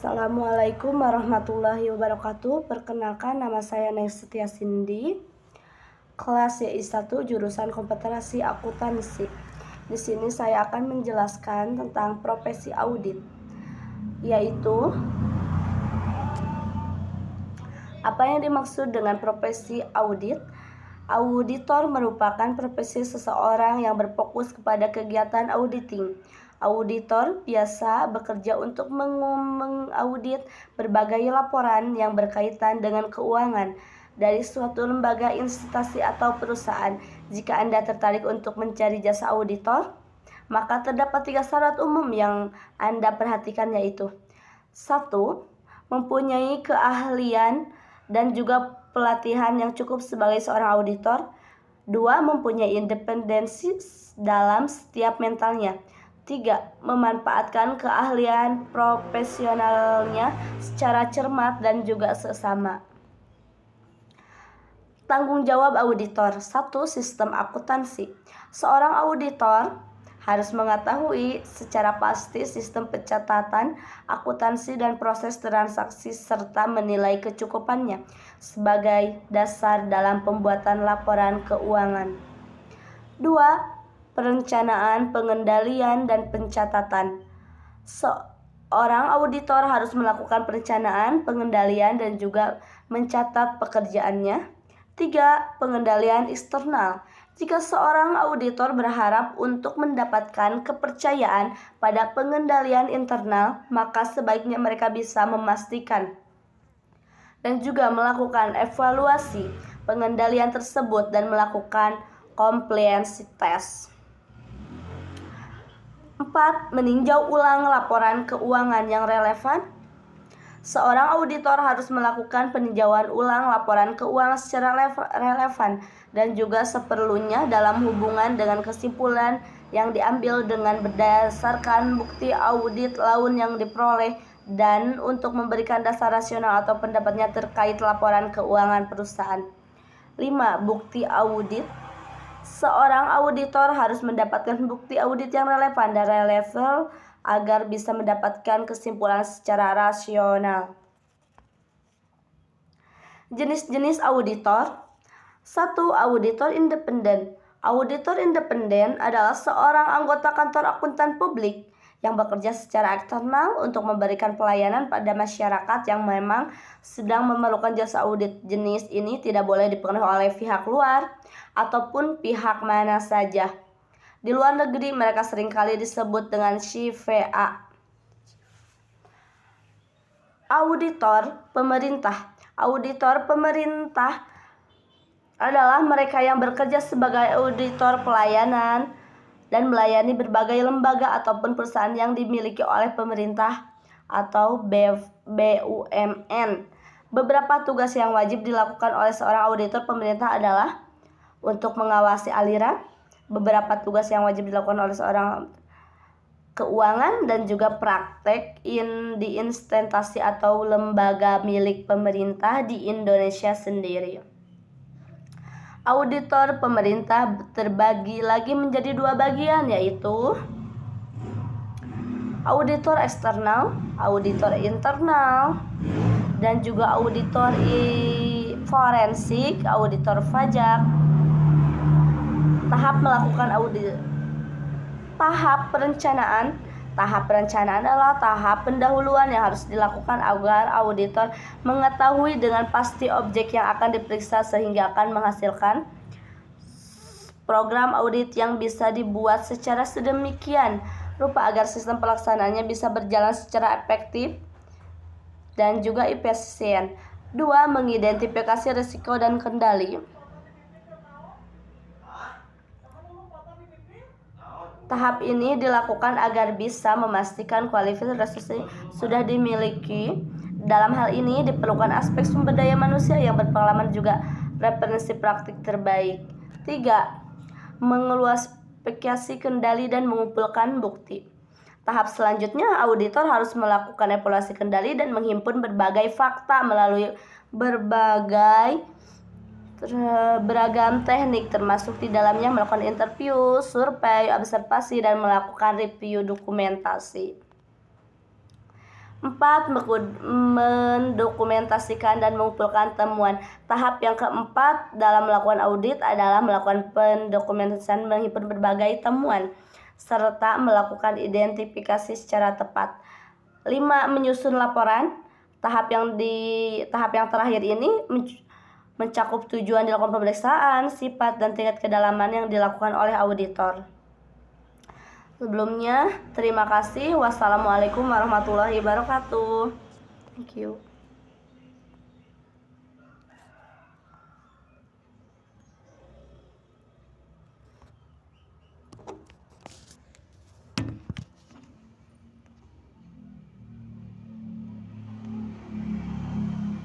Assalamualaikum warahmatullahi wabarakatuh. Perkenalkan, nama saya Nestia Cindy, kelas YI1 jurusan Kompetensi Akuntansi. Di sini saya akan menjelaskan tentang profesi audit, yaitu apa yang dimaksud dengan profesi audit. Auditor merupakan profesi seseorang yang berfokus kepada kegiatan auditing. Auditor biasa bekerja untuk mengaudit berbagai laporan yang berkaitan dengan keuangan dari suatu lembaga, instansi, atau perusahaan. Jika Anda tertarik untuk mencari jasa auditor, maka terdapat 3 syarat umum yang Anda perhatikan, yaitu 1. Mempunyai keahlian dan juga pelatihan yang cukup sebagai seorang auditor. 2. Mempunyai independensi dalam setiap mentalnya. 3. Memanfaatkan keahlian profesionalnya secara cermat dan juga seksama. Tanggung jawab auditor. 1. Sistem akuntansi. Seorang auditor harus mengetahui secara pasti sistem pencatatan akuntansi dan proses transaksi serta menilai kecukupannya sebagai dasar dalam pembuatan laporan keuangan. 2. Perencanaan, pengendalian, dan pencatatan. Seorang auditor harus melakukan perencanaan, pengendalian, dan juga mencatat pekerjaannya. 3. Pengendalian eksternal. Jika seorang auditor berharap untuk mendapatkan kepercayaan pada pengendalian internal, maka sebaiknya mereka bisa memastikan dan juga melakukan evaluasi pengendalian tersebut dan melakukan compliance test. 4. Meninjau ulang laporan keuangan yang relevan. Seorang auditor harus melakukan peninjauan ulang laporan keuangan secara relevan dan juga seperlunya dalam hubungan dengan kesimpulan yang diambil dengan berdasarkan bukti audit laun yang diperoleh dan untuk memberikan dasar rasional atau pendapatnya terkait laporan keuangan perusahaan. 5. Bukti audit. Seorang auditor harus mendapatkan bukti audit yang relevan dan relevan agar bisa mendapatkan kesimpulan secara rasional. Jenis-jenis auditor. 1. Auditor independen. Auditor independen adalah seorang anggota kantor akuntan publik yang bekerja secara eksternal untuk memberikan pelayanan pada masyarakat yang memang sedang memerlukan jasa audit. Jenis ini tidak boleh dipenuhi oleh pihak luar ataupun pihak mana saja. Di luar negeri mereka seringkali disebut dengan CFA. Auditor pemerintah. Auditor pemerintah adalah mereka yang bekerja sebagai auditor pelayanan dan melayani berbagai lembaga ataupun perusahaan yang dimiliki oleh pemerintah atau BUMN. Beberapa tugas yang wajib dilakukan oleh seorang auditor pemerintah adalah untuk mengawasi aliran. Beberapa tugas yang wajib dilakukan oleh seorang keuangan dan juga praktek di instansi atau lembaga milik pemerintah di Indonesia sendiri. Auditor pemerintah terbagi lagi menjadi 2 bagian, yaitu auditor eksternal, auditor internal, dan juga auditor forensik, auditor pajak. Tahap melakukan audit. Tahap perencanaan. Tahap perencanaan adalah tahap pendahuluan yang harus dilakukan agar auditor mengetahui dengan pasti objek yang akan diperiksa sehingga akan menghasilkan program audit yang bisa dibuat secara sedemikian rupa agar sistem pelaksanaannya bisa berjalan secara efektif dan juga efisien. 2. Mengidentifikasi risiko dan kendali. Tahap ini dilakukan agar bisa memastikan kualifikasi sudah dimiliki. Dalam hal ini diperlukan aspek sumber daya manusia yang berpengalaman juga referensi praktik terbaik. 3. Mengeluarkan kendali dan mengumpulkan bukti. Tahap selanjutnya, auditor harus melakukan evaluasi kendali dan menghimpun berbagai fakta melalui beragam teknik, termasuk di dalamnya melakukan interview, survei, observasi, dan melakukan review dokumentasi. 4. Mendokumentasikan dan mengumpulkan temuan. Tahap yang keempat dalam melakukan audit adalah melakukan pendokumentasian, menghimpun berbagai temuan, serta melakukan identifikasi secara tepat. 5. Menyusun laporan. Tahap yang terakhir ini mencakup tujuan dilakukan pemeriksaan, sifat, dan tingkat kedalaman yang dilakukan oleh auditor. Sebelumnya, terima kasih. Wassalamualaikum warahmatullahi wabarakatuh. Thank you.